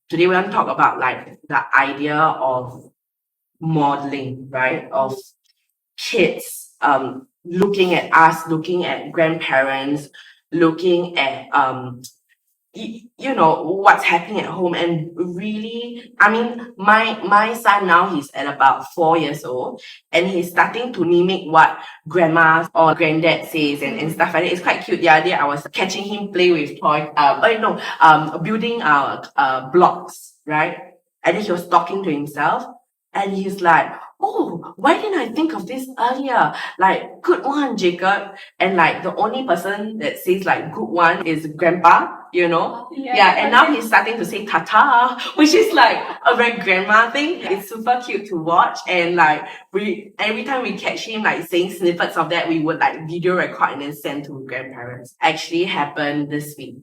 today we want to talk about like the idea of modeling, right? Of kids looking at us, looking at grandparents, looking at what's happening at home. And really, I mean, my son now, he's at about 4 years old, and he's starting to mimic what grandma or granddad says and stuff like that. It's quite cute. The other day I was catching him play with toys, building blocks, right? And then he was talking to himself, and he's like, oh, why didn't I think of this earlier? Like, good one, Jacob. And like, the only person that says like, good one is grandpa, and now he's starting to say tata, which is like a very grandma thing. It's super cute to watch. And like, every time we catch him like saying snippets of that, we would like video record and then send to grandparents. Actually happened this week.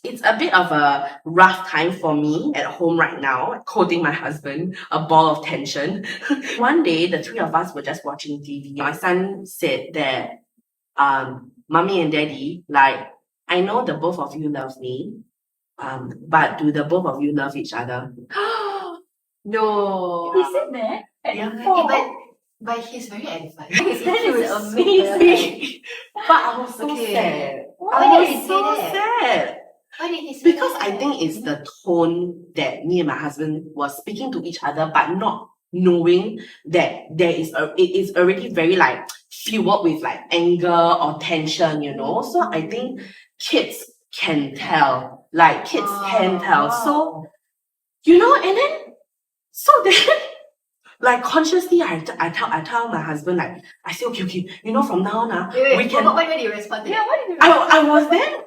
It's a bit of a rough time for me at home right now, quoting my husband, a ball of tension. One day, the three of us were just watching TV. My son said that, Mommy and Daddy, like, I know the both of you love me, but do the both of you love each other? No. He said that? Yeah. But he's very edified. That is amazing. But I was so sad. Why did he say that? Sad. Why did he say Because that? I think it's the tone that me and my husband was speaking to each other, but not knowing that it is already very like fueled with like anger or tension, So I think kids can tell. Like kids can tell. So, and then so then like consciously I tell my husband, like I say, okay, from now on we can. What did you respond to? Yeah, what did you respond? I was then.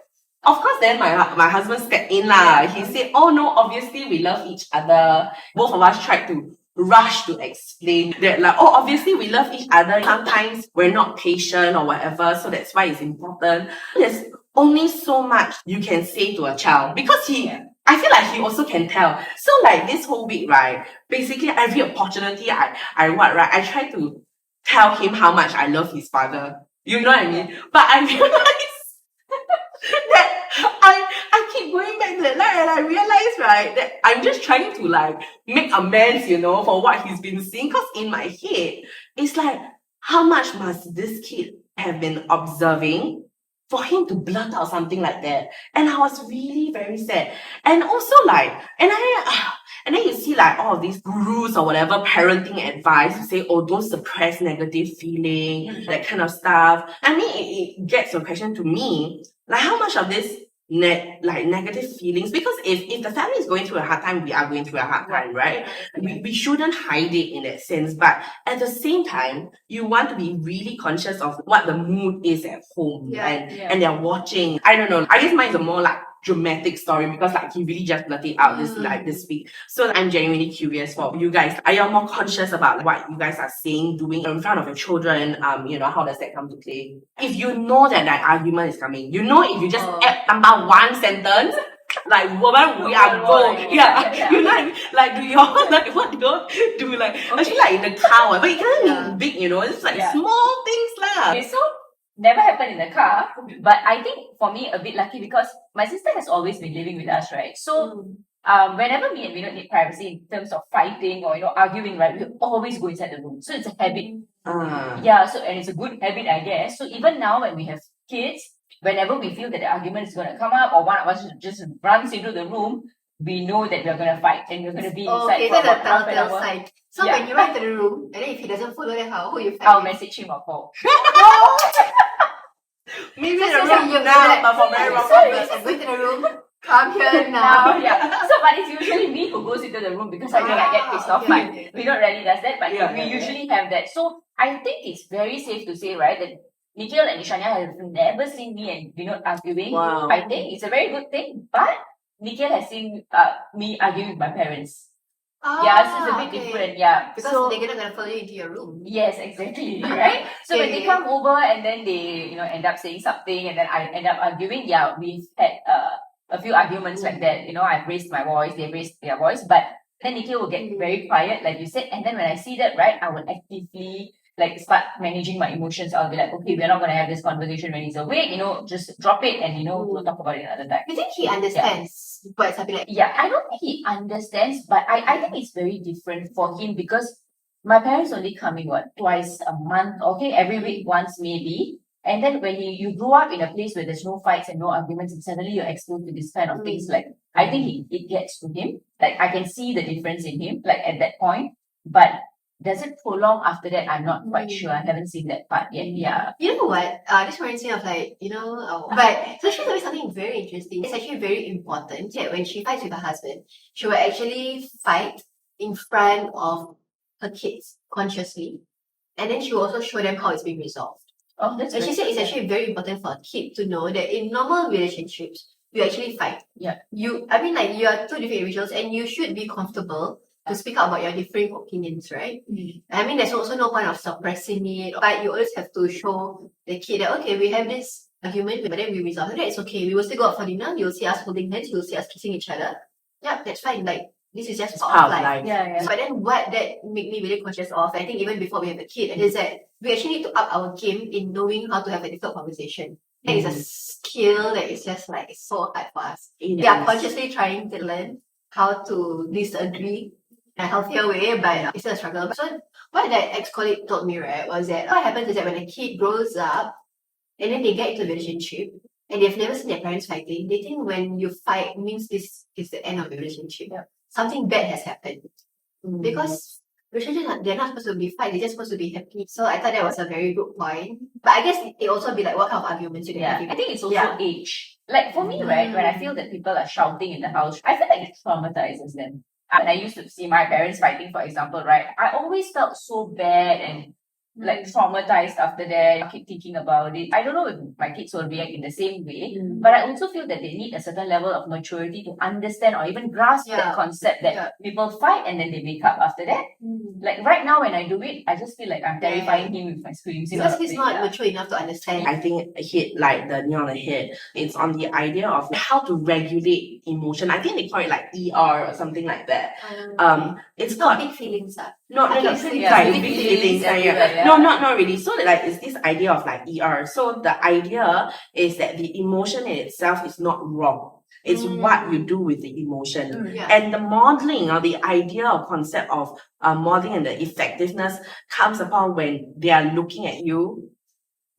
Of course, then my husband stepped in lah. He said, "Oh no, obviously we love each other." Both of us tried to rush to explain that, like, "Oh, obviously we love each other. Sometimes we're not patient or whatever, so that's why it's important." There's only so much you can say to a child because I feel like he also can tell. So like this whole week, right? Basically, every opportunity I try to tell him how much I love his father. You know what I mean? But I realize that I keep going back to that night, and I realize, right, that I'm just trying to like make amends, for what he's been seeing. Because in my head, it's like, how much must this kid have been observing for him to blurt out something like that? And I was really very sad. And also like, and then you see like all of these gurus or whatever parenting advice to say, oh, don't suppress negative feeling, that kind of stuff. I mean, it gets a question to me, like how much of this negative feelings, because if the family is going through a hard time, we are going through a hard time, right? We shouldn't hide it in that sense, but at the same time, you want to be really conscious of what the mood is at home, and they're watching. I don't know. I guess mine is a more like dramatic story because like he really just blurted out this week. So I'm genuinely curious for you guys. Are you more conscious about what you guys are saying, doing in front of your children? How does that come to play? If you know that that argument is coming, if you just add about one sentence, like woman, we are gold. Yeah. You know what I mean? Like do y'all like what do you do? Like actually like in the car, but it can't be big, It's like small things lah. Okay, so never happened in the car, but I think for me a bit lucky because my sister has always been living with us, right? So whenever me and we don't need privacy in terms of fighting or arguing, right, we always go inside the room. So it's a habit. So and it's a good habit, I guess. So even now when we have kids, whenever we feel that the argument is going to come up or one of us just runs into the room, we know that we're going to fight and we're going to be inside for about half an hour. Sign. So when you run to the room, and then if he doesn't follow, then who you fight? I'll message him or call. Maybe in the room now, but for very long time. I'm going to the room. Come here now. So, but it's usually me who goes into the room because I get pissed off. But we don't really does that, but we usually have that. So, I think it's very safe to say, right, that Nikhil and Ishanya have never seen me and Vinod arguing. Wow. I think it's a very good thing, but Nikhil has seen me arguing with my parents. So it's a bit different, Because they're not gonna follow you into your room. Yes, exactly, right? So when they come over and then they, end up saying something and then I end up arguing, we've had a few arguments like that. I've raised my voice, they've raised their voice, but then Nikhil will get very quiet, like you said, and then when I see that, right, I will actively like start managing my emotions. I'll be like, okay, we're not going to have this conversation when he's awake, just drop it and, we'll talk about it another time. You think he understands what's happening? Yeah, I don't think he understands, but I think it's very different for him because my parents only coming twice a month, okay, every week once maybe. And then when you grow up in a place where there's no fights and no arguments, and suddenly you're exposed to this kind of things, like I think it gets to him. Like I can see the difference in him, like at that point. But does it prolong after that? I'm not quite sure. I haven't seen that part yet. Yeah. You know what? This reminds me of but so she told me something very interesting. It's actually very important that when she fights with her husband, she will actually fight in front of her kids consciously. And then she will also show them how it's being resolved. Oh, that's And she said it's actually very important for a kid to know that in normal relationships, you actually fight. Yeah. You are two different individuals and you should be comfortable to speak out about your differing opinions, right? I mean, there's also no point of suppressing it, but you always have to show the kid that, okay, we have this argument, but then we resolve it. It's okay. We will still go out for dinner. You'll see us holding hands. You'll see us kissing each other. Yeah, that's fine. Like, this is just part of life. Yeah. But then what that made me really conscious of, I think even before we have a kid, is that we actually need to up our game in knowing how to have a difficult conversation. That is a skill that is just like so hard for us. They are consciously trying to learn how to disagree in a healthier way, but it's still a struggle. So what that ex-colleague told me, right, was that what happens is that when a kid grows up and then they get into a relationship and they've never seen their parents fighting, they think when you fight means this is the end of the relationship. Yeah. Something bad has happened. Because relationships, they're not supposed to be fight, they're just supposed to be happy. So I thought that was a very good point. But I guess it also be like what kind of arguments you can have. I think it's also age. Like for me, right, when I feel that people are shouting in the house, I feel like it traumatizes them. When I used to see my parents fighting, for example, right, I always felt so bad and like traumatized after that. I keep thinking about it. I don't know if my kids will react in the same way, but I also feel that they need a certain level of maturity to understand or even grasp that concept that people fight and then they make up after that. Like right now when I do it, I just feel like I'm terrifying him with my screams. Because he's not mature enough to understand. I think it hit like the nail on the head. It's on the idea of how to regulate emotion. I think they call it like ER or something like that. It's not big feelings. Not big feelings. No, not really. So like it's this idea of like ER. So the idea is that the emotion in itself is not wrong. It's what you do with the emotion. And the modeling or the idea or concept of modeling and the effectiveness comes upon when they are looking at you,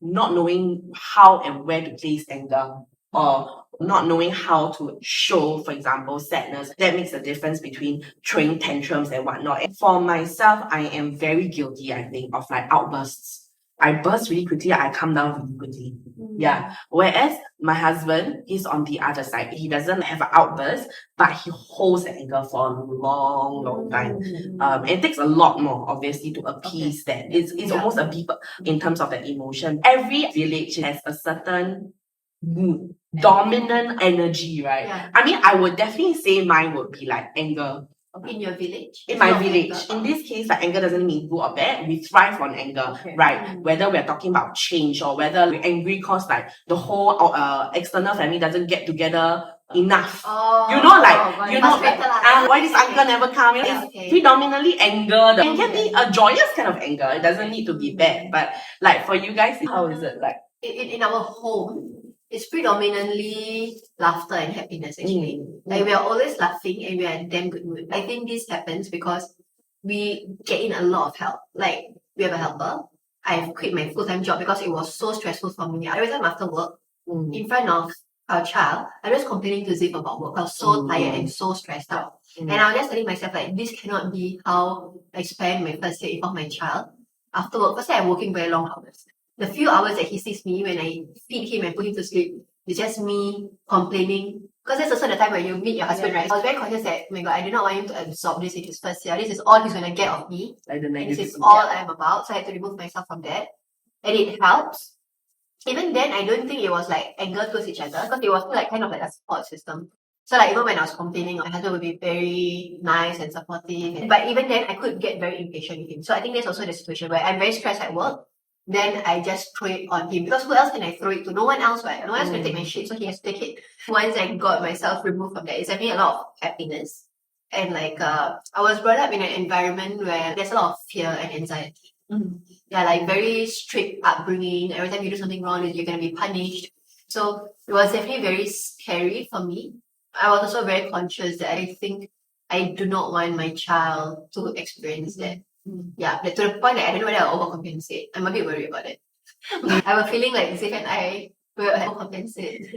not knowing how and where to place anger, or not knowing how to show, for example, sadness. That makes a difference between throwing tantrums and whatnot. And for myself, I am very guilty, I think, of like outbursts. I burst really quickly, I calm down really quickly. Yeah. Whereas my husband is on the other side. He doesn't have an outburst, but he holds the anger for a long time. It takes a lot more, obviously, to appease that. It's almost a beep in terms of the emotion. Every village has a certain mood, dominant energy, right? Yeah. I mean, I would definitely say mine would be like anger. In your village? In my village. In this case, like anger doesn't mean good or bad. We thrive on anger, right? Whether we're talking about change or whether we're angry because like the whole external family doesn't get together enough. Why this uncle never come? It's predominantly anger. It can be a joyous kind of anger. It doesn't need to be bad. But like for you guys, how is it like? In our home, it's predominantly laughter and happiness actually. Like we are always laughing and we are in damn good mood. I think this happens because we get in a lot of help. Like we have a helper. I've quit my full-time job because it was so stressful for me. Every time after work, in front of our child, I was complaining to Zip about work. I was so tired and so stressed out. And I was just telling myself like this cannot be how I spend my first day with my child after work. Firstly, I'm working very long hours. The few hours that he sees me when I feed him and put him to sleep, it's just me complaining. Because that's also the time when you meet your husband, right? I was very conscious that, oh my God, I do not want him to absorb this in his first year. This is all he's going to get of me. Like and this is all I'm about. So I had to remove myself from that. And it helps. Even then, I don't think it was like anger towards each other. Because it was like kind of like a support system. So like even when I was complaining, my husband would be very nice and supportive. But even then, I could get very impatient with him. So I think that's also the situation where I'm very stressed at work. Then I just throw it on him. Because who else can I throw it to? No one else, right? No one else can take my shit, so he has to take it. Once I got myself removed from that, it's having a lot of happiness. And like, I was brought up in an environment where there's a lot of fear and anxiety. Yeah, like very strict upbringing. Every time you do something wrong, you're gonna be punished. So it was definitely very scary for me. I was also very conscious that I think I do not want my child to experience that. Yeah, like to the point that I don't know whether I'll overcompensate. I'm a bit worried about it. I have a feeling like Zif and I will overcompensate.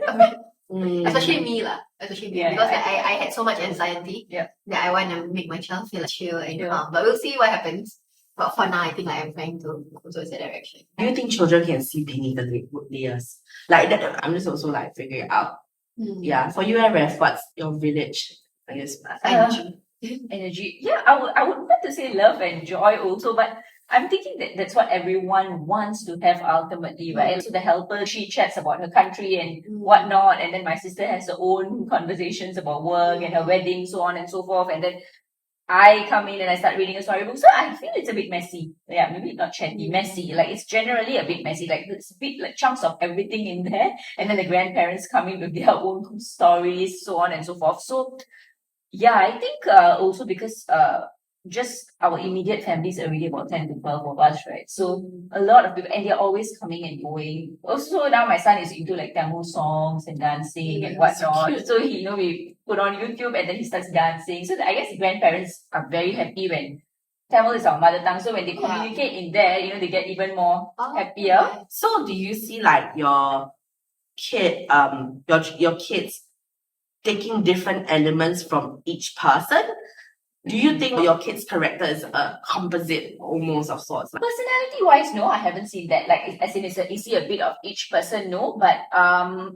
Especially me lah. Especially me. Yeah, because yeah, like, I had so much anxiety Yeah. that I want to make my child feel like chill and Yeah. calm. But we'll see what happens. But for now, I think like I'm trying to go towards that direction. Do you think children can see beneath the good layers? Like that, I'm just also like figuring it out. Yeah. For you and Ref, what's your village? I guess. Energy. Yeah, I would want to say love and joy also, but I'm thinking that that's what everyone wants to have ultimately, right? So the helper, she chats about her country and whatnot, and then my sister has her own conversations about work and her wedding, so on and so forth, and then I come in and I start reading a storybook. So I feel it's a bit messy. Yeah, maybe not chatty, messy. Like it's generally a bit messy. Like it's a bit like chunks of everything in there. And then the grandparents coming with their own stories, so on and so forth. So yeah, I think also because just our immediate family is already about 10 to 12 of us, right? So a lot of people, and they're always coming and going. Also now my son is into like Tamil songs and dancing and whatnot. So he, we put on YouTube and then he starts dancing. So I guess the grandparents are very happy when Tamil is our mother tongue. So when they communicate in there, they get even more happier. So do you see like your kid, your kids taking different elements from each person? Do you think your kid's character is a composite almost of sorts? Personality-wise, no, I haven't seen that. Like, as in, is he a bit of each person? No, but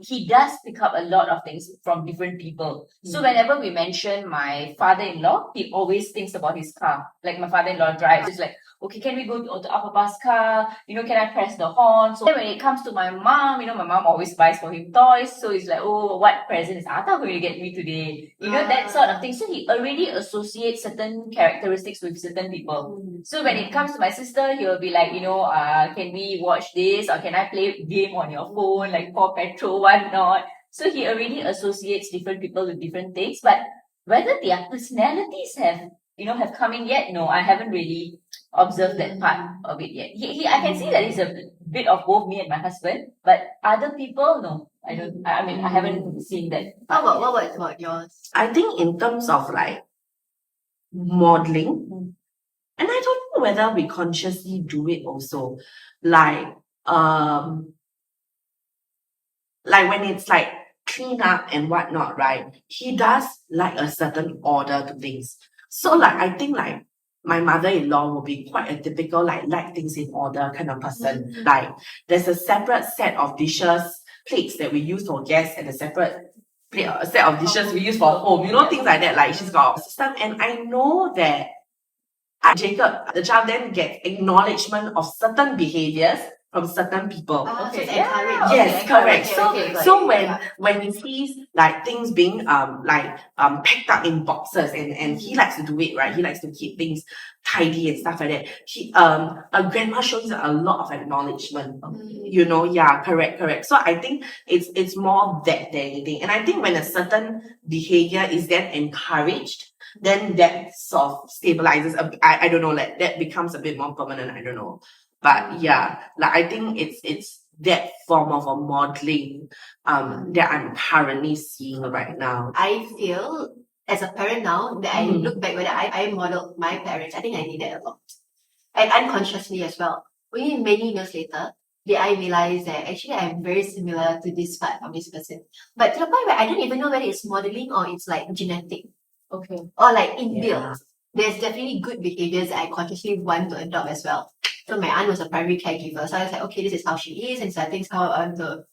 he does pick up a lot of things from different people. So whenever we mention my father-in-law, he always thinks about his car. Like my father-in-law drives, it's like, okay, can we go to Upper Bus car? Can I press the horn? So when it comes to my mom, my mom always buys for him toys. So it's like, oh, what present is Ata going to get me today? That sort of thing. So he already associates certain characteristics with certain people. So when it comes to my sister, he'll be like, can we watch this? Or can I play a game on your phone? Like Paw Patrol, whatnot. So he already associates different people with different things. But whether their personalities have come in yet, no, I haven't really observed that part of it yet. I can see that it's a bit of both me and my husband, but other people, no, I don't. I mean, I haven't seen that. What about yours? I think in terms of like modeling, and I don't know whether we consciously do it also, like when it's like clean up and whatnot, right? He does like a certain order to things. So like I think like my mother-in-law will be quite a typical like things in order kind of person. Like there's a separate set of dishes, plates that we use for guests, and a separate set of dishes we use for home. Things like that. Like she's got a system, and I know that Jacob, the child, then gets acknowledgement of certain behaviors from certain people. Okay, so yes, correct. So when he sees like things being packed up in boxes, and he likes to do it, right? He likes to keep things tidy and stuff like that. He a grandma shows a lot of acknowledgement. Correct. So I think it's more that than anything. And I think when a certain behavior is then encouraged, then that sort of stabilizes. I don't know, like that becomes a bit more permanent. I don't know. But yeah, like I think it's that form of a modeling that I'm currently seeing right now. I feel as a parent now that I look back whether I modeled my parents, I think I did that a lot. And unconsciously as well. Only many years later did I realize that actually I'm very similar to this part of this person. But to the point where I don't even know whether it's modeling or it's like genetic. Okay. Or like inbuilt. There's definitely good behaviors that I consciously want to adopt as well. So my aunt was a primary caregiver. So I was like, okay, this is how she is. And so I think how I want to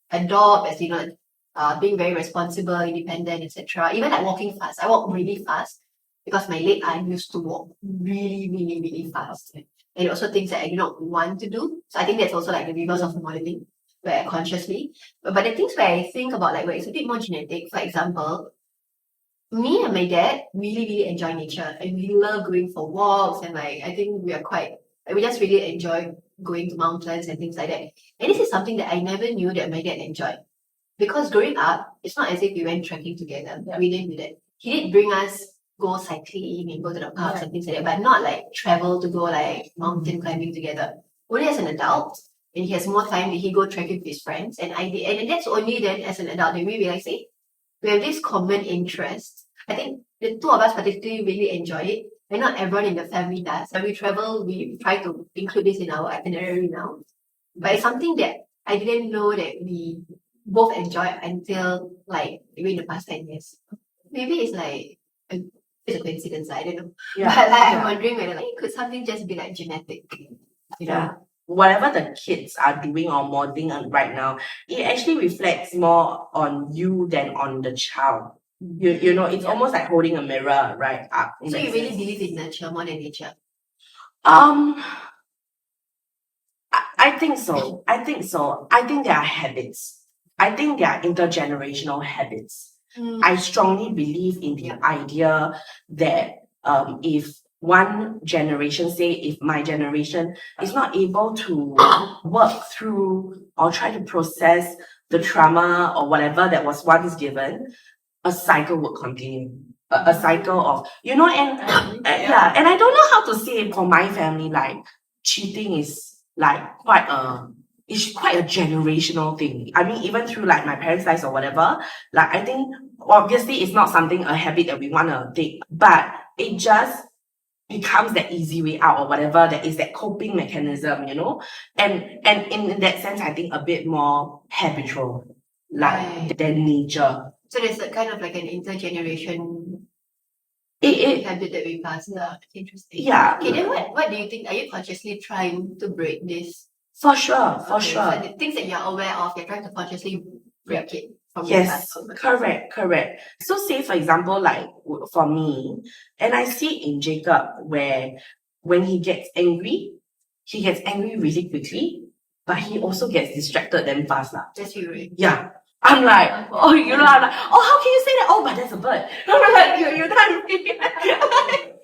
adopt as, being very responsible, independent, etc. Even like walking fast. I walk really fast because my late aunt used to walk really, really, really fast. And also things that I do not want to do. So I think that's also like the reverse of modeling, where consciously. But the things where I think about like where it's a bit more genetic, for example, me and my dad really, really enjoy nature. And we love going for walks, and like I think we just really enjoy going to mountains and things like that. And this is something that I never knew that my dad enjoyed. Because growing up, it's not as if we went trekking together. We didn't do that. He did bring us go cycling and go to the parks and things like that, but not like travel to go like mountain climbing together. Only as an adult, and he has more time, did he go trekking with his friends. And I did, and that's only then as an adult that we realize, hey, we have this common interest. I think the two of us particularly really enjoy it. And not everyone in the family does. When we travel, we try to include this in our itinerary now. But it's something that I didn't know that we both enjoy until like maybe in the past 10 years. Maybe it's like it's a coincidence, I don't know. Yeah. But like I'm wondering whether like could something just be like genetic? You know? Yeah. Whatever the kids are doing or modeling on right now, it actually reflects more on you than on the child. You know, it's almost like holding a mirror right up. So you really believe in nurture more than nature? I think so. I think there are habits. I think there are intergenerational habits. I strongly believe in the idea that if one generation, say if my generation is not able to work through or try to process the trauma or whatever that was once given, a cycle would continue. A cycle of, you know, and and I don't know how to say it for my family, like cheating is like quite a generational thing. I mean, even through like my parents' lives or whatever, like I think obviously it's not something, a habit that we want to take, but it just becomes the easy way out or whatever, that is that coping mechanism, you know? And in that sense, I think a bit more habitual, like than nature. So there's a kind of like an intergeneration habit that we pass. Interesting. Yeah. Okay, then what do you think? Are you consciously trying to break this? For sure. So the things that you're aware of, you're trying to consciously break it from your past. Correct. So say for example, like for me, and I see it in Jacob where when he gets angry really quickly, but he also gets distracted then fast. That's you, right? Yeah. I'm like, oh, you know, I'm like, oh, how can you say that? Oh, but that's a bird. I'm like, you done.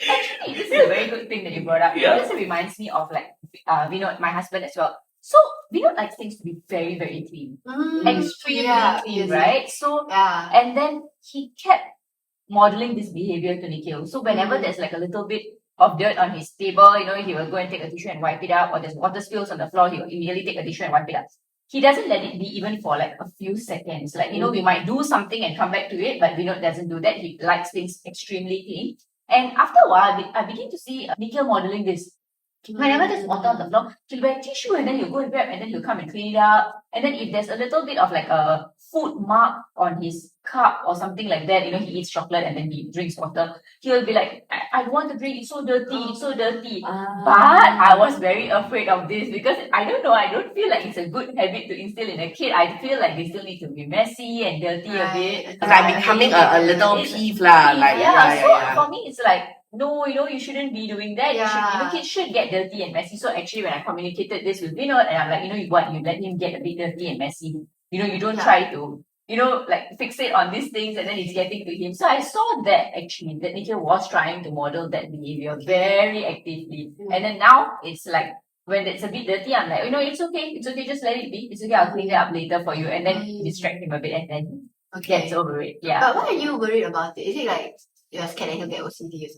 Actually, this is a very good thing that you brought up. Yeah. This reminds me of like, Vinod, my husband as well. So Vinod likes things to be very, very clean, extremely clean, right? So, and then he kept modeling this behavior to Nikhil. So whenever there's like a little bit of dirt on his table, you know, he will go and take a tissue and wipe it up, or there's water spills on the floor, he will immediately take a tissue and wipe it up. He doesn't let it be even for like a few seconds. Like, you know, we might do something and come back to it, but Vinod doesn't do that. He likes things extremely clean. And after a while, I begin to see Nikhil modeling this. Whenever there's water on the floor, he'll wear tissue and then he'll go and grab and then he'll come and clean it up. And then if there's a little bit of like a food mark on his cup or something like that, you know, he eats chocolate and then he drinks water, he'll be like, I don't want to drink, it's so dirty. But I was very afraid of this because I don't know, I don't feel like it's a good habit to instill in a kid. I feel like they still need to be messy and dirty a bit. It's like becoming a little peeve lah. So for me, it's like, no, you know, you shouldn't be doing that. Kids should get dirty and messy. So actually, when I communicated this with Vinod, and I'm like, you know, you let him get a bit dirty and messy. You know, you don't try to, you know, like fixate on these things and then it's getting to him. So I saw that actually, that Nikhil was trying to model that behavior very actively. And then now it's like, when it's a bit dirty, I'm like, you know, it's okay, just let it be. It's okay, I'll clean it up later for you. And then distract him a bit and then gets over it. Yeah. But why are you worried about it? Is it like you're scared that he'll get OCD or something?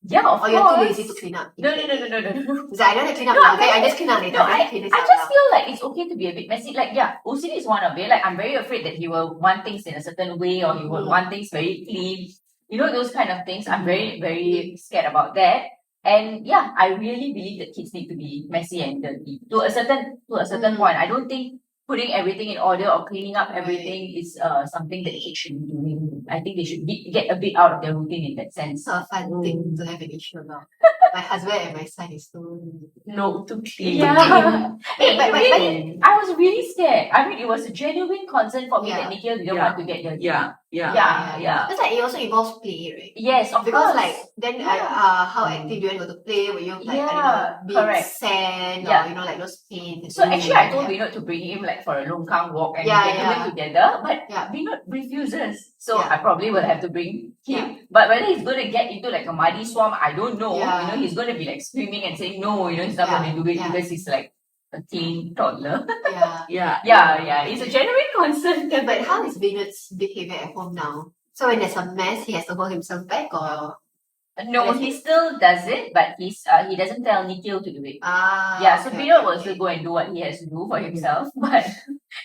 Yeah, of course. Or you're too lazy to clean up? No. So I don't have to clean up now. Okay, I just clean up later. I just feel like it's okay to be a bit messy. Like, yeah, OCD is one of it. Like, I'm very afraid that he will want things in a certain way or he will want things very clean. You know, those kind of things. I'm very, very scared about that. And yeah, I really believe that kids need to be messy and dirty to a certain point. I don't think putting everything in order or cleaning up everything is something that kids should be doing. I think they should get a bit out of their routine in that sense. It's a fun thing to have an issue about. My husband and my son is so too clean. Yeah. I was really scared. I mean, it was a genuine concern for me that Nikhil didn't want to get dirty. Yeah. That's like it also involves play, right? Yes, of because course. Like then how active do you want to go to play? Will you like I don't know, be sand or you know like those paint? So actually I told Vinod to bring him like for a longkang walk and get him together, but Vinod refuses. So I probably will have to bring him. But whether he's going to get into like a muddy swamp, I don't know. You know, he's going to be like screaming and saying no, you know, he's not going to do it because he's like a teen toddler. It's a genuine concern. Okay, but how is Vinod's behavior at home now? So when there's a mess, he has to hold himself back or No, he still does it, but he doesn't tell Nikhil to do it. So okay, Peter will still go and do what he has to do for himself, but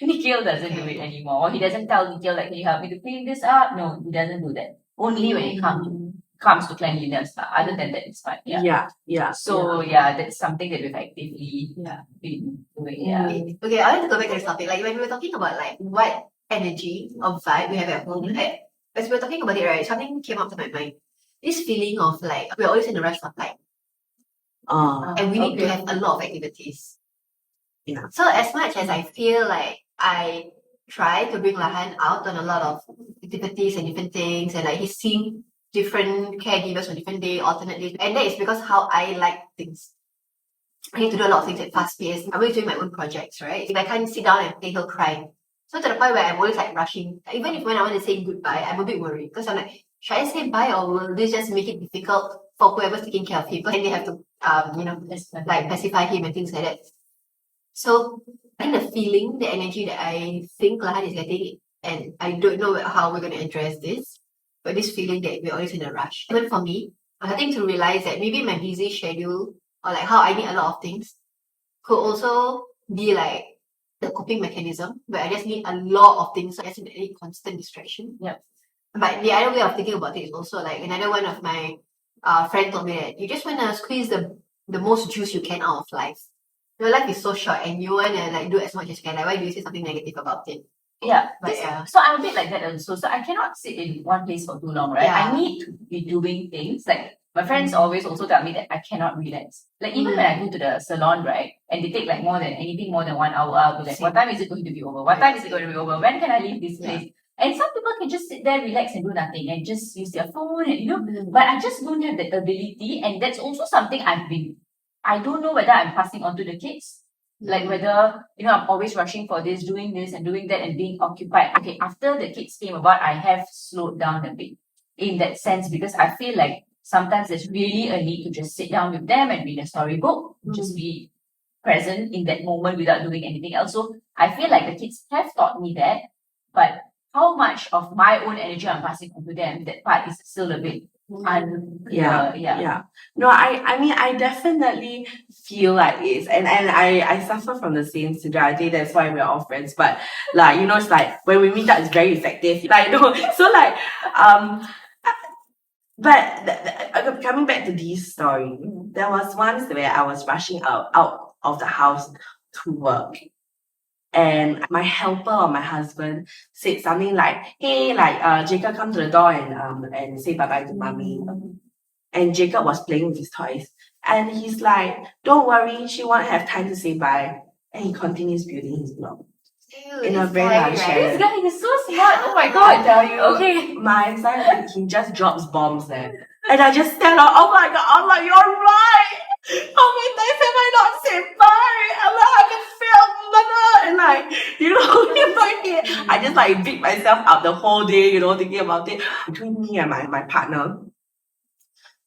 Nikhil doesn't do it anymore. Or he doesn't tell Nikhil like, can you help me to clean this up? No, he doesn't do that. Only when it comes to cleanliness. Other than that, it's fine. So that's something that we've actively been doing. Okay, I want to go back to this topic. Like when we were talking about like what energy or vibe we have at home, as we were talking about it, right, something came up to my mind. This feeling of like we're always in a rush for time. And we need to have a lot of activities. Yeah. So as much as I feel like I try to bring Lahan out on a lot of activities and different things, and like he's seeing different caregivers on different day, alternate days, and that is because how I like things. I need to do a lot of things at fast pace. I'm always doing my own projects, right? If I can't sit down and play, he'll cry. So to the point where I'm always like rushing. Even if when I want to say goodbye, I'm a bit worried because I'm like, should I say bye or will this just make it difficult for whoever's taking care of him? Because then they have to, like pacify him and things like that. So I think the feeling, the energy that I think Lahan is getting, and I don't know how we're going to address this, but this feeling that we're always in a rush. Even for me, I'm starting to realize that maybe my busy schedule or like how I need a lot of things could also be like the coping mechanism where I just need a lot of things, so I just need any constant distraction. Yep. But the other way of thinking about it is also like another one of my friends told me that you just want to squeeze the most juice you can out of life. Your life is so short and you want to like do as much as you can. Like why do you say something negative about it? So I'm a bit like that also. So I cannot sit in one place for too long, right? I need to be doing things. Like my friends always also tell me that I cannot relax. Like even when I go to the salon, right, and they take like more than 1 hour, I'll be like, what time is it going to be over? What time is it going to be over? When can I leave this place? And some people can just sit there, relax and do nothing and just use their phone and but I just don't have that ability, and that's also something I don't know whether I'm passing on to the kids. Like whether, I'm always rushing for this, doing this and doing that and being occupied. Okay, after the kids came about, I have slowed down a bit in that sense because I feel like sometimes there's really a need to just sit down with them and read a storybook, just be present in that moment without doing anything else. So I feel like the kids have taught me that, but how much of my own energy I'm passing on to them, that part is still a bit No, I mean, I definitely feel like it's, and I suffer from the same syndrome. I think that's why we're all friends. But like, it's like when we meet up, it's very effective. Like, so like, but coming back to this story, there was once where I was rushing out of the house to work. And my helper or my husband said something like, hey, like, Jacob, come to the door and say bye-bye to mommy. And Jacob was playing with his toys. And he's like, don't worry, she won't have time to say bye. And he continues building his block. In a very This guy is so smart. Oh my God. I tell you, okay. My son, he just drops bombs there. And I just stand up, oh my God, I'm like, you're right. How many times have I not said bye? I'm like, I can feel mother. And like, I just like beat myself up the whole day, thinking about it. Between me and my partner,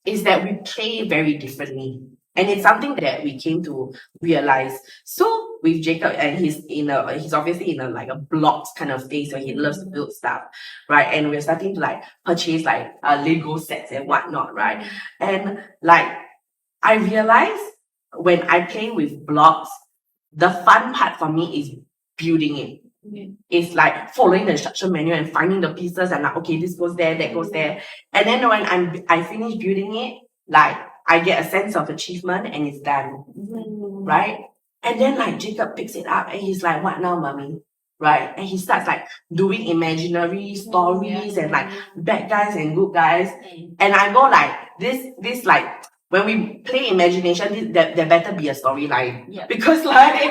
is that we play very differently. And it's something that we came to realize. So with Jacob, and he's obviously in a blocks kind of phase where he loves to build stuff, right? And we're starting to like purchase like Lego sets and whatnot, right? And like I realize when I play with blocks, the fun part for me is building it. It's like following the instruction manual and finding the pieces and like, okay, this goes there, that goes there. And then when I finish building it, like I get a sense of achievement and it's done. Right? And then like Jacob picks it up and he's like, what now, mommy? Right? And he starts like doing imaginary stories and like bad guys and good guys. And I go like, this like, when we play imagination, there better be a storyline. Because like,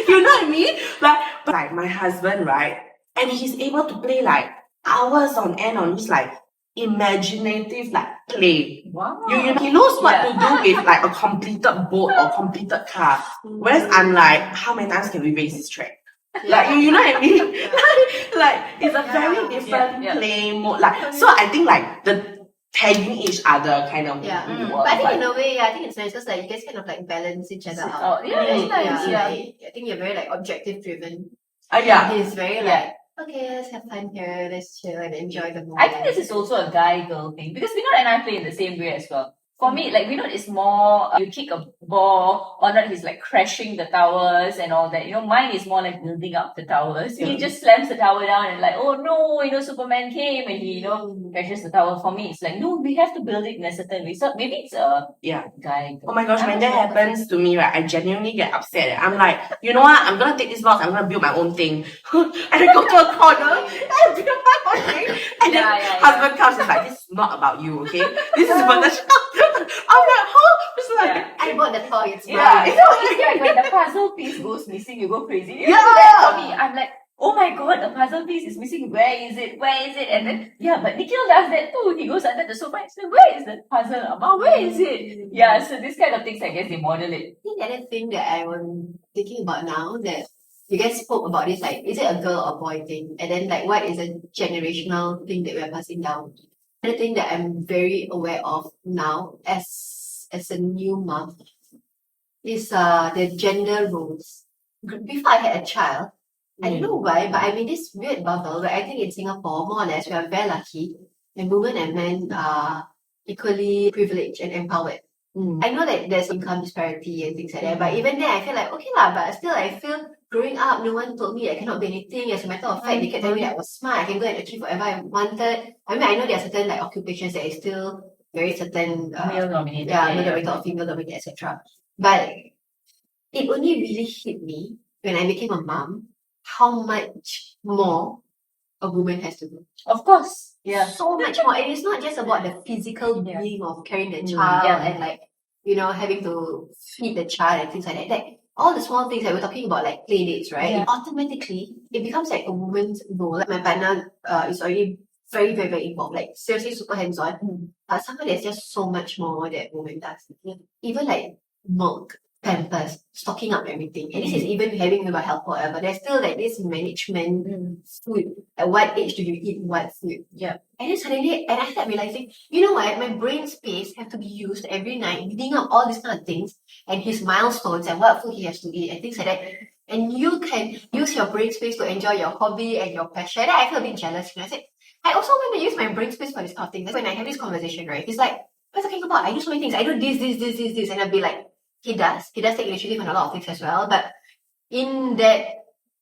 you know what I mean? Like my husband, right? And he's able to play like hours on end on this like imaginative like play. Wow. He knows what to do with like a completed boat or completed car. Whereas I'm like, how many times can we race this track? Like, you know what I mean? like it's a very different play mode. Like, so I think like the tagging each other kind of but I think in a way, I think it's nice because like you guys kind of like balance each other out. It's nice. I think you're very like objective driven. Yeah. He's very like, okay, let's have fun here, let's chill and enjoy the moment. I think this is also a guy-girl thing because Vinod and I play in the same way as well. For me, like Vinod is more you kick a ball or not, he's like crashing the towers and all that. Mine is more like building up the towers. He just slams the tower down and like, oh no, Superman came and he, crashes the tower. For me, it's like, no, we have to build it in a certain way. So maybe it's a guy. Oh my gosh, when that happens to me, right, I genuinely get upset. I'm like, you know what? I'm gonna take this box, I'm gonna build my own thing. And I go to a corner and build my own thing. And then husband comes and is like, this is not about you, okay? This is about the child. I'm like, huh? It's like, I bought the toy, it's yeah, mine. it's like when the puzzle piece goes missing, you go crazy. You do Yeah. that for me. I'm like, oh my god, the puzzle piece is missing. Where is it? Where is it? And then, but Nikhil does that too. He goes under the sofa and says, where is the puzzle? Amma, where is it? Yeah, so this kind of things, I guess they model it. I think the other thing that I'm thinking about now that you guys spoke about is like, is it a girl or boy thing? And then like, what is a generational thing that we're passing down? Another thing that I'm very aware of now as a new mom is the gender roles. Before I had a child, I don't know why, but I'm in this weird bubble where I think in Singapore, more or less, we are very lucky and women and men are equally privileged and empowered. I know that there's income disparity and things like that, but even then I feel like, okay lah, but still I feel growing up, no one told me I cannot be anything. As a matter of fact, they kept telling me that I was smart, I can go and achieve whatever I wanted. I mean, I know there are certain like occupations that is still very certain Male-dominated. male-dominated or female-dominated, etc. But it only really hit me when I became a mom how much more a woman has to do. Of course. Yeah. So much more. And it's not just about the physical being of carrying the child and like, having to feed the child and things like that. Like all the small things that we're talking about, like play dates, right? Yeah. Automatically, it becomes like a woman's role. Like my partner is already very, very, very involved. Like seriously super hands-on. But somehow there's just so much more that woman does. Even like milk, Pampers, stocking up everything. And this is even having about health or whatever. There's still like this management food. At what age do you eat what food? Yeah. And then suddenly, and I started realizing, you know what, my brain space have to be used every night, reading up all these kind of things and his milestones and what food he has to eat and things like that. And you can use your brain space to enjoy your hobby and your passion. And I feel a bit jealous. And I said, I also want to use my brain space for this kind of thing. That's when I have this conversation, right? It's like, what are you talking about? I do so many things. I do this. And I'll be like, he does take initiative on a lot of things as well. But in that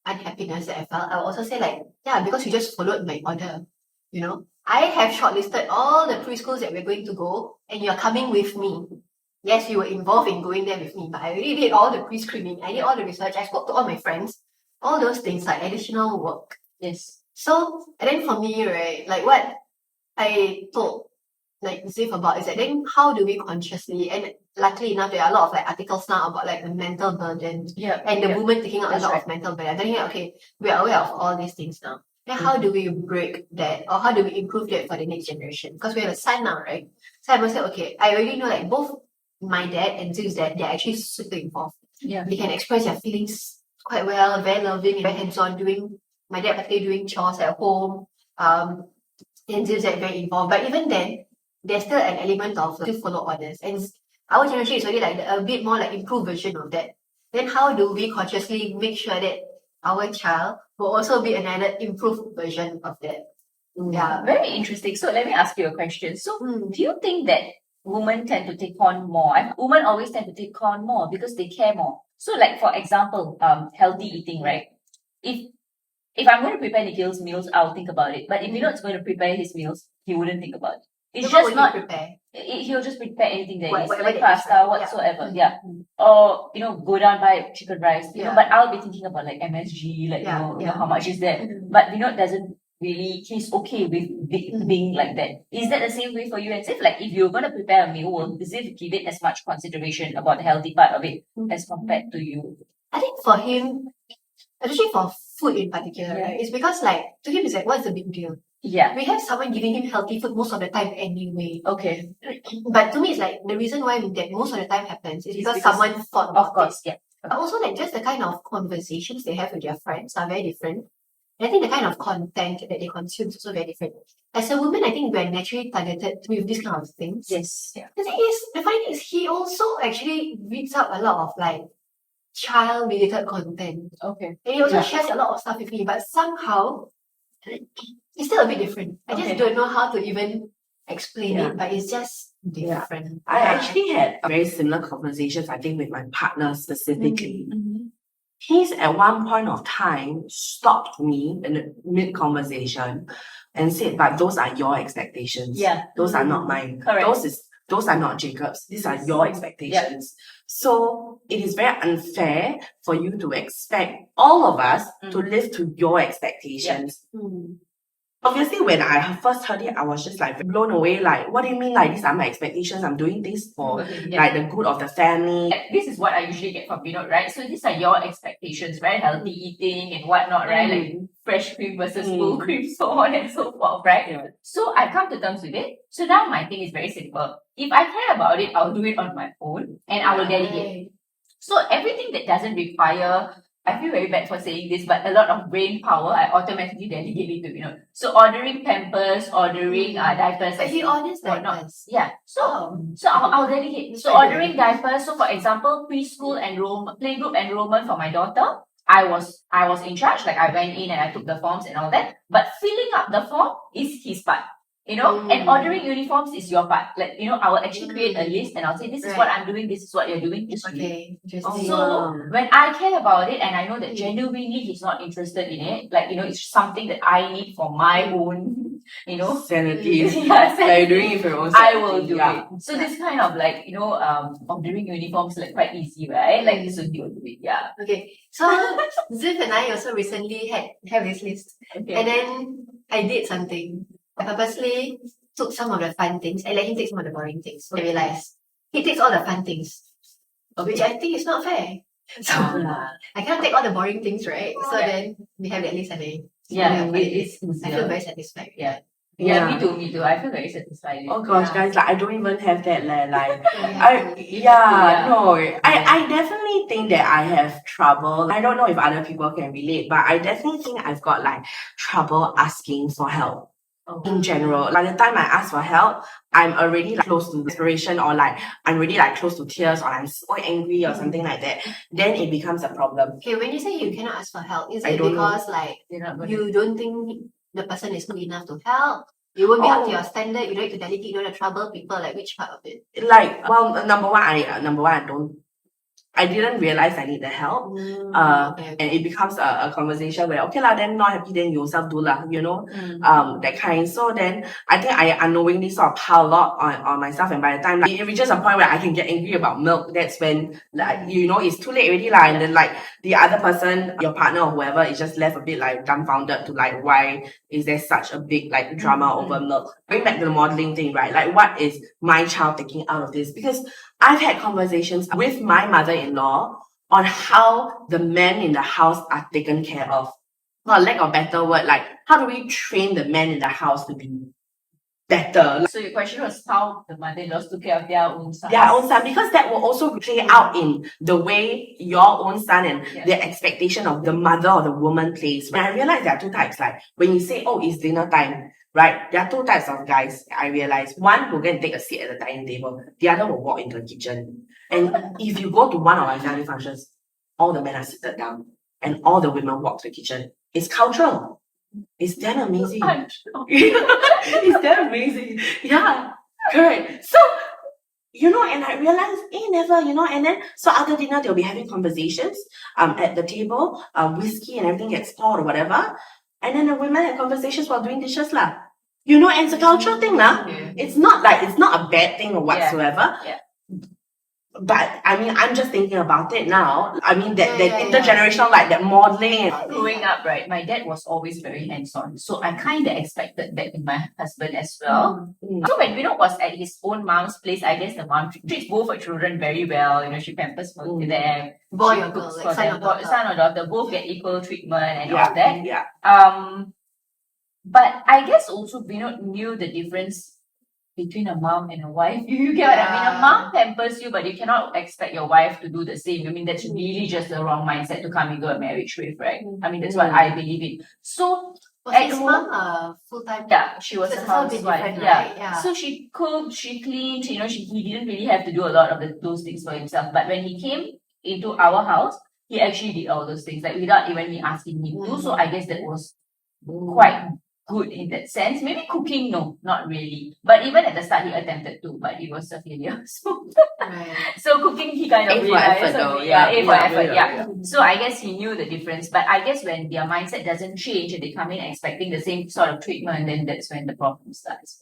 unhappiness that I felt, I'll also say like, because you just followed my order. I have shortlisted all the preschools that we're going to go and you're coming with me. Yes, you were involved in going there with me, but I already did all the pre-screening. I did all the research. I spoke to all my friends. All those things like additional work. Yes. So, and then for me, right, like what I told like Ziv about is that then how do we consciously, and luckily enough there are a lot of like articles now about like the mental burden and the woman taking out a lot of mental burden. Then okay, we are aware of all these things now. Then how do we break that or how do we improve that for the next generation? Because we have a son now, right? So I must say, okay, I already know like both my dad and Ziv's dad, they're actually super involved. Yeah. They can express their feelings quite well, very loving and very hands-on, my dad particularly doing chores at home. And Ziv's dad very involved. But even then, there's still an element of to follow orders. And our generation is already like a bit more like improved version of that. Then how do we consciously make sure that our child will also be another improved version of that? Yeah. Very interesting. So let me ask you a question. So do you think that women tend to take on more? Women always tend to take on more because they care more. So like for example, healthy eating, right? If I'm going to prepare Nikhil's meals, I'll think about it. But if Vinod's going to prepare his meals, he wouldn't think about it. It's So what just would not. you prepare? He'll just prepare anything there is, Whatever like that is, pasta, right? whatsoever. Yeah. Or go down buy chicken rice. But I'll be thinking about like MSG, like you know how much is that. But Vinod doesn't really. He's okay with being like that. Is that the same way for you and Sif? Like if you're gonna prepare a meal, will Sif give it as much consideration about the healthy part of it as compared to you? I think for him, especially for food in particular, right? It's because like to him it's like, what's the big deal? Yeah. We have someone giving him healthy food most of the time anyway. Okay. But to me, it's like the reason why that most of the time happens is because someone thought Of about course, it. But also like just the kind of conversations they have with their friends are very different. And I think the kind of content that they consume is also very different. As a woman, I think we're naturally targeted with these kind of things. Yes. Yeah. The thing is, the funny thing is he also actually reads out a lot of like child related content. Okay. And he also shares a lot of stuff with me, but somehow It's still a bit different. I just Okay. don't know how to even explain Yeah. it, but it's just Yeah. different. I actually had very similar conversations, I think, with my partner specifically. He's at one point of time stopped me in the mid-conversation and said, but those are your expectations. Yeah. Those are not mine. Correct. Those are not Jacob's. These are your expectations. So it is very unfair for you to expect all of us to live to your expectations. Obviously, when I first heard it, I was just like blown away. Like, what do you mean? Like, these are my expectations. I'm doing this for like the good of the family. This is what I usually get from Vinod, right? So these are your expectations, right? Healthy eating and whatnot, right? Like fresh cream versus full cream, so on and so forth, right? Yeah. So I come to terms with it. So now my thing is very simple. If I care about it, I'll do it on my own and I will delegate. So everything that doesn't require, I feel very bad for saying this, but a lot of brain power, I automatically delegate it to Vinod. So ordering Pampers, ordering diapers. But he orders diapers. Yeah. So I'll delegate. So ordering diapers. So for example, preschool playgroup enrollment for my daughter, I was in charge. Like I went in and I took the forms and all that. But filling up the form is his part. And ordering uniforms is your part. Like, I will actually create a list and I'll say, this is what I'm doing, this is what you're doing. Okay, interesting. So when I care about it and I know that genuinely he's not interested in it, like, it's something that I need for my own, Sanity. Yeah, Like you're doing it for your own I sanity. will do it. So this kind of like, ordering uniforms like quite easy, right? Like so he will do it, yeah. Okay, so Ziv and I also recently have this list. Okay. And then I did something. I purposely took some of the fun things and let him take some of the boring things. I realized he takes all the fun things, which I think is not fair. So I cannot take all the boring things, right? So then we have that list and I feel very satisfied. Yeah, Yeah. me too. I feel very satisfied. Oh gosh, guys, like I don't even have that. Like, Yeah. no, I definitely think that I have trouble. I don't know if other people can relate, but I definitely think I've got like trouble asking for help. In general, by the time I ask for help, I'm already like close to desperation, or like I'm already like close to tears, or I'm so angry or something like that. Then it becomes a problem. Okay, when you say you cannot ask for help, is I it don't because like You're not gonna- you don't think the person is good enough to help? You won't be up to your standard. You don't need to delegate. You don't want to trouble people. Like which part of it? Like, well, number one, I didn't realize I need the help. Okay. And it becomes a conversation where, okay lah, then not happy, then you yourself do lah, that kind. So then I think I unknowingly sort of pile a lot on myself, and by the time like, it reaches a point where I can get angry about milk, that's when like it's too late already lah, and then like the other person, your partner or whoever, is just left a bit like dumbfounded to like, why is there such a big like drama over milk? Going back to the modeling thing, right? Like, what is my child taking out of this? Because I've had conversations with my mother-in-law on how the men in the house are taken care of. For lack of better word, like how do we train the men in the house to be better? So your question was how the mother-in-laws took care of their own son. Their own son, because that will also play out in the way your own son and the expectation of the mother or the woman plays. When I realized there are two types, like when you say, oh, it's dinner time, right? There are two types of guys, I realize. One will go and take a seat at the dining table. The other will walk into the kitchen. And if you go to one of our family functions, all the men are seated down and all the women walk to the kitchen. It's cultural. It's damn amazing. It's damn amazing. Yeah, correct. So, and I realized, never, and then, so after dinner, they'll be having conversations at the table, whiskey and everything gets poured or whatever. And then the women have conversations while doing dishes lah. And it's a cultural thing lah. It's not a bad thing or whatsoever. Yeah. But I mean, I'm just thinking about it now. I mean, that intergenerational, like that modeling. Growing up, right, my dad was always very hands-on. So I kind of expected that in my husband as well. So when Vinod was at his own mom's place, I guess the mom treats both her children very well. She pampers for them. Boy She or girl, cooks like for son them. or daughter. Son or daughter, both get equal treatment and all that. Yeah. But I guess also Vinod knew the difference between a mom and a wife. You get what I mean? A mom pampers you, but you cannot expect your wife to do the same. I mean, that's really just the wrong mindset to come into a marriage with, right? I mean, that's what I believe in. So, was his mom full-time? Yeah, she was a housewife. Right? Yeah. So she cooked, she cleaned, he didn't really have to do a lot of those things for himself. But when he came into our house, he actually did all those things, like without even me asking him to. So I guess that was quite good in that sense. Maybe cooking, no, not really. But even at the start, he attempted to, but it was a failure. So, Right. so cooking, he kind of A for realized. effort though, Yeah, yeah. A for Yeah, effort, yeah, yeah. yeah. So I guess he knew the difference. But I guess when their mindset doesn't change and they come in expecting the same sort of treatment, then that's when the problem starts.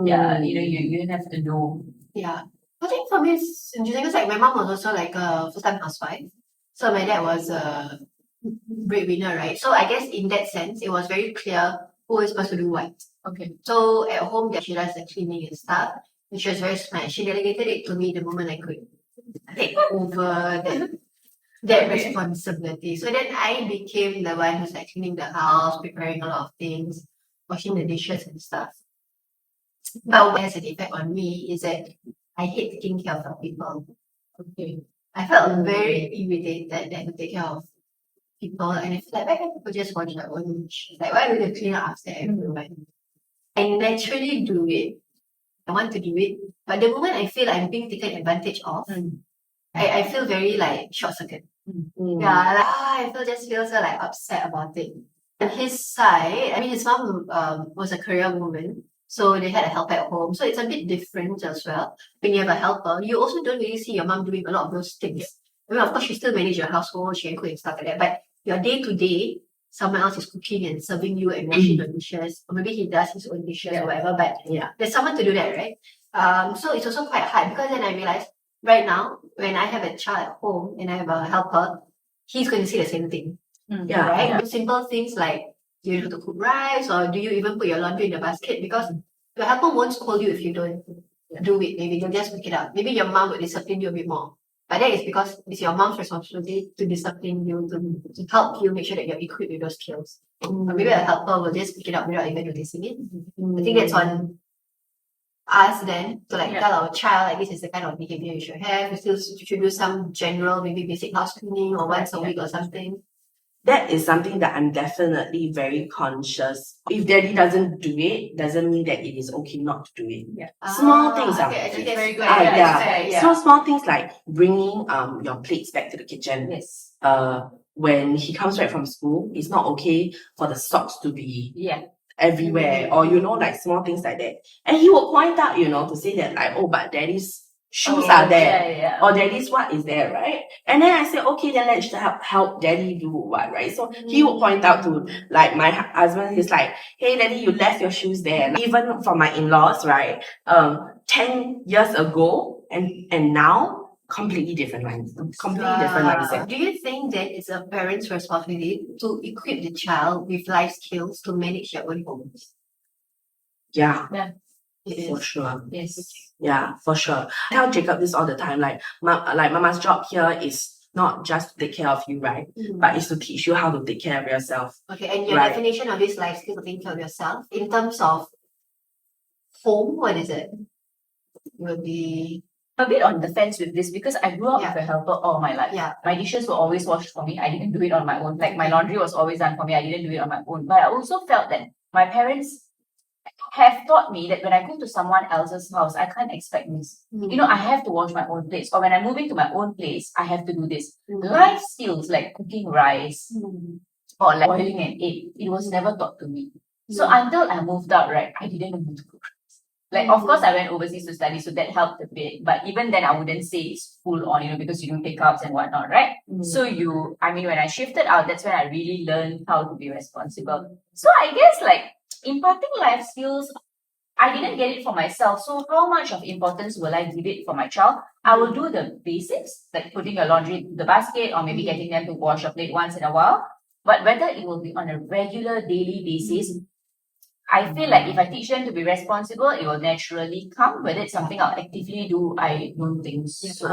Yeah, you have to know. Yeah. I think for me it's interesting because like my mom was also like a full-time housewife. So my dad was a breadwinner, right? So I guess in that sense, it was very clear who is supposed to do what. Okay. So at home, she does the cleaning and stuff. And she was very smart. She delegated it to me the moment I could take over that responsibility. So then I became the one who's like cleaning the house, preparing a lot of things, washing the dishes and stuff. But what has an effect on me is that I hate taking care of other people. Okay. I felt very irritated that I had to take care of people, and I feel like why can't people just watch their own shit? Like why do they clean up after everyone? I naturally do it. I want to do it. But the moment I feel I'm being taken advantage of, I feel very like short circuit. Yeah, like I feel so like upset about it. On his side, I mean his mom was a career woman. So they had a helper at home. So it's a bit different as well. When you have a helper, you also don't really see your mom doing a lot of those things. I mean, of course, she still manages your household, she can cook and stuff like that. But your day-to-day, someone else is cooking and serving you and washing your dishes. Or maybe he does his own dishes or whatever. But there's someone to do that, right? So it's also quite hard because then I realized right now, when I have a child at home and I have a helper, he's going to see the same thing. Right? Simple things like, do you know how to cook rice, or do you even put your laundry in the basket? Because your helper won't scold you if you don't do it. Maybe you'll just pick it up. Maybe your mom would discipline you a bit more. But that is because it's your mom's responsibility to discipline you, to help you make sure that you're equipped with those skills. Or maybe a helper will just pick it up without even noticing it. I think that's on us then to like tell our child like this is the kind of behavior you should have. You should do some general, maybe basic house cleaning or once a week or something. That is something that I'm definitely very conscious. If daddy doesn't do it, doesn't mean that it is okay not to do it. Small things are actually that's very good. Small things like bringing your plates back to the kitchen. Yes. When he comes back from school, it's not okay for the socks to be everywhere, or like small things like that. And he will point out, to say that like, oh, but daddy's shoes are there, or daddy's what is there, right? And then I said, okay, then let's help daddy do what, right? So he would point out to like my husband. He's like, hey, daddy, you left your shoes there. And even for my in-laws, right? 10 years ago and now, completely different mindset. Do you think that it's a parent's responsibility to equip the child with life skills to manage their own homes? Yeah. For sure. Yes. Yeah, for sure. I tell Jacob this all the time. Like mama's job here is not just to take care of you, right? But it's to teach you how to take care of yourself. Okay, and your definition of this life skill to take care of yourself in terms of home, what is it? Will be a bit on the fence with this because I grew up with a helper all my life. My dishes were always washed for me. I didn't do it on my own. Like my laundry was always done for me. I didn't do it on my own. But I also felt that my parents have taught me that when I go to someone else's house, I can't expect this. I have to wash my own place. Or when I'm moving to my own place, I have to do this. Life skills like cooking rice or like boiling an egg, it was never taught to me. So until I moved out, right, I didn't know how to cook. Like, of course, I went overseas to study, so that helped a bit. But even then, I wouldn't say it's full on, because you don't take carbs and whatnot, right? So when I shifted out, that's when I really learned how to be responsible. So I guess, like, imparting life skills, I didn't get it for myself. So how much of importance will I give it for my child? I will do the basics, like putting your laundry in the basket or maybe getting them to wash your plate once in a while. But whether it will be on a regular, daily basis, I feel like if I teach them to be responsible, it will naturally come. Whether it's something I'll actively do, I don't think so.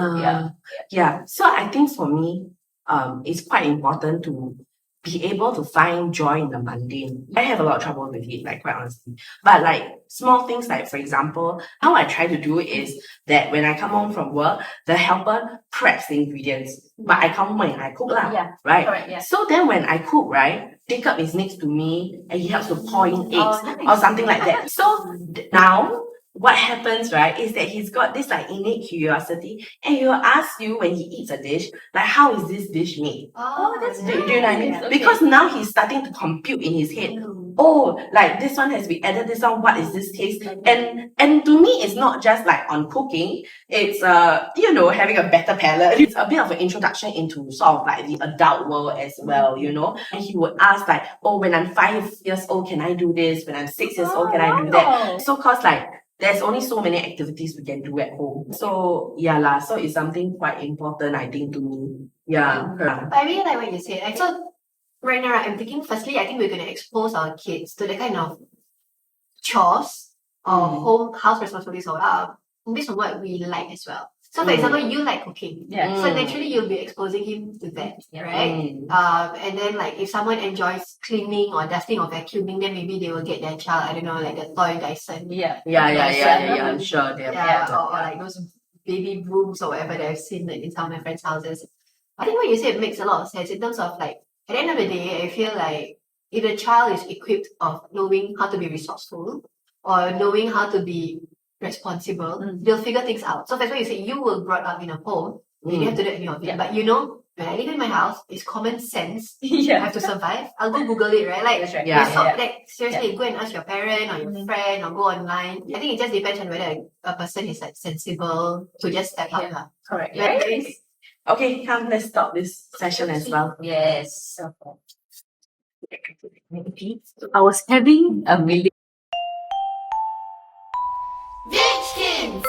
So I think for me, it's quite important to be able to find joy in the mundane. I have a lot of trouble with it, like quite honestly. But like small things, like for example, how I try to do it is that when I come home from work, the helper preps the ingredients, but I come home and I cook right? Correct, So then when I cook, right, Jacob is next to me and he helps to pour in eggs or something like that. So now what happens, right, is that he's got this like innate curiosity, and he'll ask you when he eats a dish, like, how is this dish made? Oh, that's Do you know what I mean? nice. Okay. Because now he's starting to compute in his head. Oh, like this one has been added, this one, what is this taste? And to me, it's not just like on cooking, it's having a better palate. It's a bit of an introduction into sort of like the adult world as well, And he would ask like, oh, when I'm 5 years old, can I do this? When I'm 6 years old, can I do that? Wow. So cause like there's only so many activities we can do at home. So so it's something quite important, I think, to me. Yeah. I really like what you said. So right now, I'm thinking, firstly, I think we're going to expose our kids to the kind of chores or house responsibilities or based on what we like as well. So, for example, you like cooking. Yeah. So naturally, you'll be exposing him to that, right? And then, like, if someone enjoys cleaning or dusting or vacuuming, then maybe they will get their child, I don't know, like the toy Dyson. Yeah. Yeah. I'm sure they have. Or like those baby brooms or whatever that I've seen like, in some of my friends' houses. I think what you said makes a lot of sense in terms of like, at the end of the day, I feel like if the child is equipped of knowing how to be resourceful or knowing how to be responsible, they'll figure things out. So that's why you say you were brought up in a home, you didn't have to do any of it. Yeah. But when I live in my house, it's common sense. I Yeah. have to survive. I'll go Google it, right? Like, That's right. like seriously, go and ask your parent or your friend or go online. I think it just depends on whether a person is like sensible to just step up. Yeah. Correct. But Right? there is- Okay, come, let's stop this session as well. Yes. I was having a million. Villagekins!